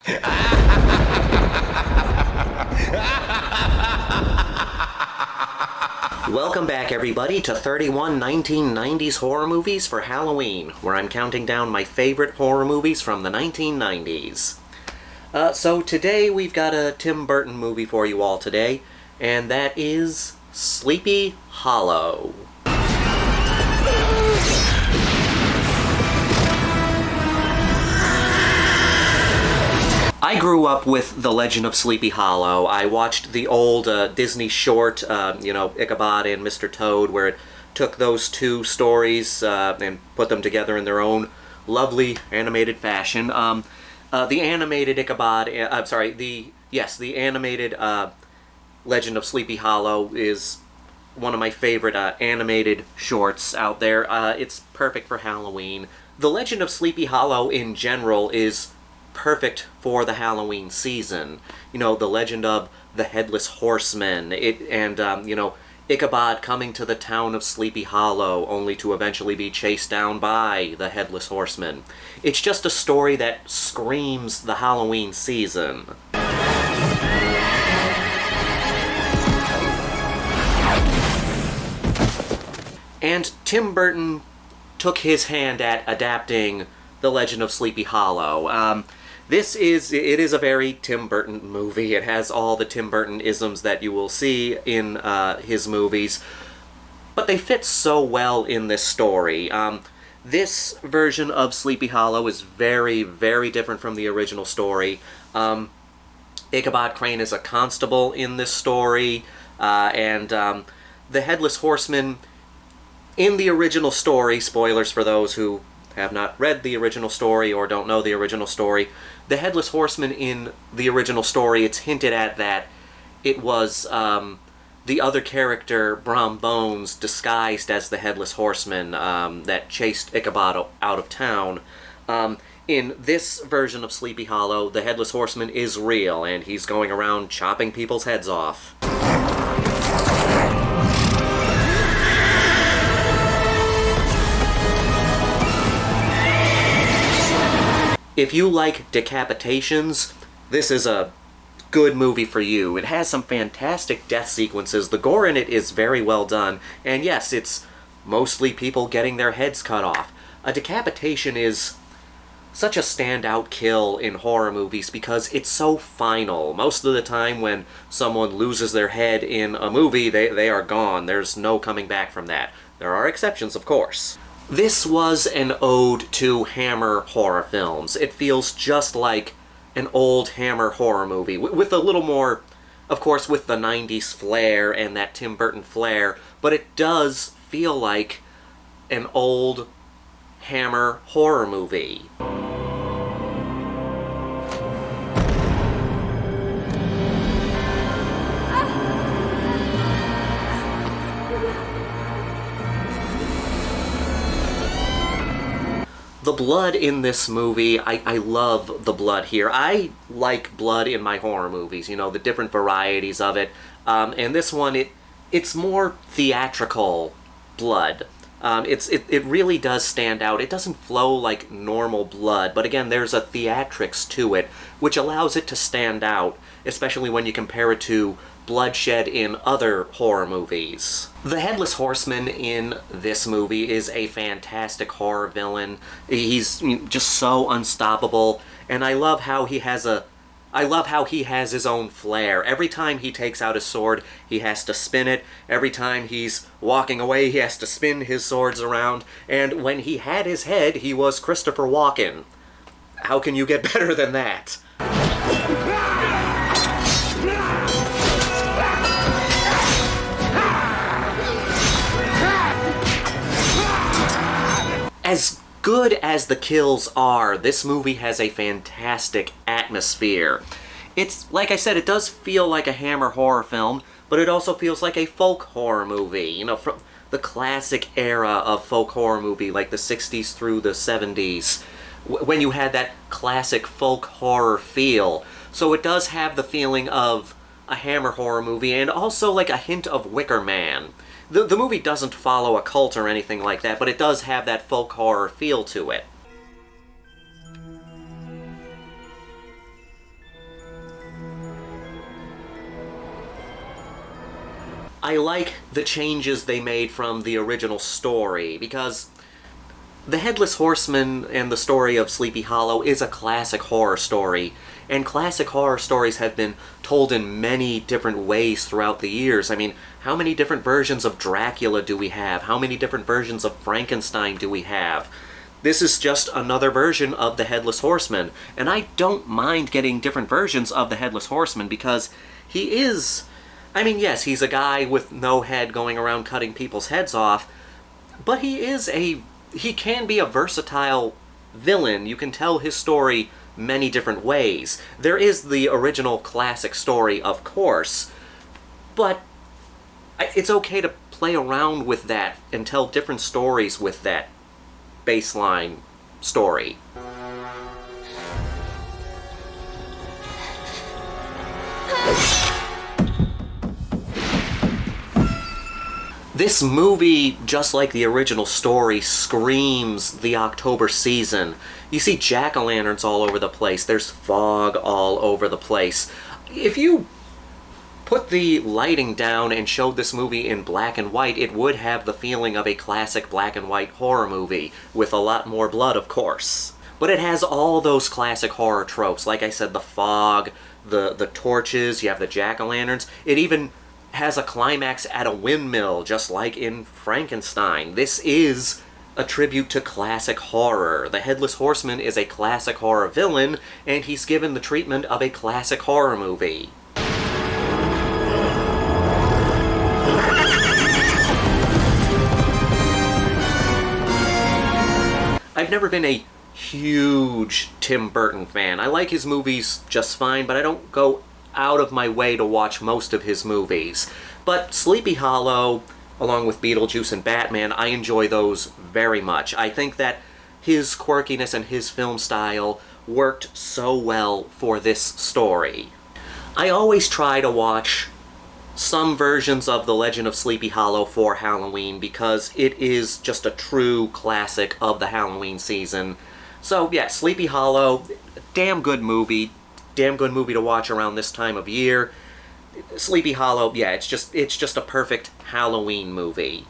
Welcome back, everybody, to 31 1990s horror movies for Halloween, where I'm counting down my favorite horror movies from the 1990s. So today we've got a Tim Burton movie for you all today, and that is Sleepy Hollow. I grew up with The Legend of Sleepy Hollow. I watched the old Disney short, Ichabod and Mr. Toad, where it took those two stories and put them together in their own lovely animated fashion. The animated the animated Legend of Sleepy Hollow is one of my favorite animated shorts out there. It's perfect for Halloween. The Legend of Sleepy Hollow in general is perfect for the Halloween season. You know, the legend of the Headless Horseman, Ichabod coming to the town of Sleepy Hollow only to eventually be chased down by the Headless Horseman. It's just a story that screams the Halloween season. And Tim Burton took his hand at adapting The Legend of Sleepy Hollow. It is a very Tim Burton movie. It has all the Tim Burton-isms that you will see in his movies, but they fit so well in this story. This version of Sleepy Hollow is very, very different from the original story. Ichabod Crane is a constable in this story, and the Headless Horseman in the original story, spoilers for those who have not read the original story or don't know the original story, the Headless Horseman in the original story, it's hinted at that it was the other character, Brom Bones, disguised as the Headless Horseman that chased Ichabod out of town. In this version of Sleepy Hollow, the Headless Horseman is real, and he's going around chopping people's heads off. If you like decapitations, this is a good movie for you. It has some fantastic death sequences. The gore in it is very well done. And yes, it's mostly people getting their heads cut off. A decapitation is such a standout kill in horror movies because it's so final. Most of the time when someone loses their head in a movie, they are gone. There's no coming back from that. There are exceptions, of course. This was an ode to Hammer horror films. It feels just like an old Hammer horror movie, with a little more, of course, with the 90s flair and that Tim Burton flair, but it does feel like an old Hammer horror movie. The blood in this movie, I love the blood here. I like blood in my horror movies, you know, the different varieties of it. And this one, it's more theatrical blood. It really does stand out. It doesn't flow like normal blood, but again, there's a theatrics to it, which allows it to stand out, especially when you compare it to bloodshed in other horror movies. The Headless Horseman in this movie is a fantastic horror villain. He's just so unstoppable, and I love how he has his own flair. Every time he takes out his sword, he has to spin it. Every time he's walking away, he has to spin his swords around. And when he had his head, he was Christopher Walken. How can you get better than that? As good as the kills are, this movie has a fantastic atmosphere. It's, like I said, it does feel like a Hammer horror film, but it also feels like a folk horror movie, you know, from the classic era of folk horror movie, like the 60s through the 70s, when you had that classic folk horror feel. So it does have the feeling of a Hammer horror movie, and also like a hint of Wicker Man. The movie doesn't follow a cult or anything like that, but it does have that folk horror feel to it. I like the changes they made from the original story, because The Headless Horseman and the story of Sleepy Hollow is a classic horror story, and classic horror stories have been told in many different ways throughout the years. I mean, how many different versions of Dracula do we have? How many different versions of Frankenstein do we have? This is just another version of the Headless Horseman, and I don't mind getting different versions of the Headless Horseman because he is... I mean, yes, he's a guy with no head going around cutting people's heads off, but he can be a versatile villain. You can tell his story many different ways. There is the original classic story, of course, but it's okay to play around with that and tell different stories with that baseline story. This movie, just like the original story, screams the October season. You see jack-o'-lanterns all over the place. There's fog all over the place. If you put the lighting down and showed this movie in black and white, it would have the feeling of a classic black and white horror movie, with a lot more blood, of course. But it has all those classic horror tropes. Like I said, the fog, the torches, you have the jack-o'-lanterns. It even has a climax at a windmill, just like in Frankenstein. This is a tribute to classic horror. The Headless Horseman is a classic horror villain, and he's given the treatment of a classic horror movie. I've never been a huge Tim Burton fan. I like his movies just fine, but I don't go out of my way to watch most of his movies. But Sleepy Hollow, along with Beetlejuice and Batman, I enjoy those very much. I think that his quirkiness and his film style worked so well for this story. I always try to watch some versions of The Legend of Sleepy Hollow for Halloween because it is just a true classic of the Halloween season. So yeah, Sleepy Hollow, damn good movie to watch around this time of year. Sleepy Hollow, yeah, it's just a perfect Halloween movie.